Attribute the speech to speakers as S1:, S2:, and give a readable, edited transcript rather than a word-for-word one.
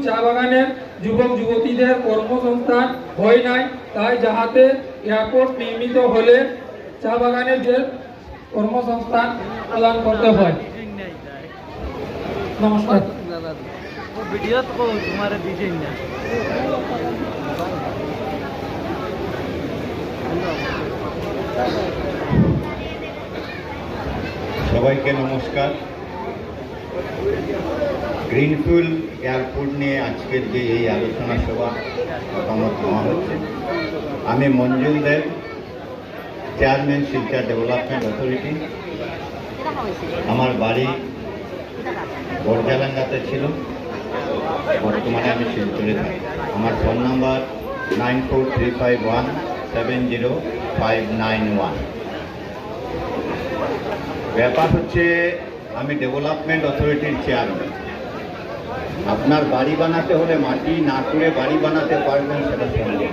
S1: চা বাগানের যুবক যুবতীদের কর্মসংস্থান হয় নাই, তাই যাহাতে এয়ারপোর্ট নির্মিত হলে চা বাগানের যে কর্মসংস্থান প্রদান করতে হয়। নমস্কার।
S2: সবাইকে নমস্কার। গ্রিনফিল্ড এয়ারপোর্ট নিয়ে আজকের যে এই আলোচনা সভা মতামত নেওয়া হচ্ছে, আমি মঞ্জুল দেব, চেয়ারম্যান শিলচর ডেভেলপমেন্ট অথরিটি। আমার বাড়ি বর্জালাঙ্গাতে ছিল, বর্তমানে আমি শিলচরে থাকি। আমার ফোন নাম্বার 9435170591। ব্যাপার হচ্ছে, আমি ডেভেলপমেন্ট অথরিটির চেয়ারম্যান। আপনার বাড়ি বানাতে হলে মাটি না করে বাড়ি বানাতে পারবেন, সেটা সম্ভব।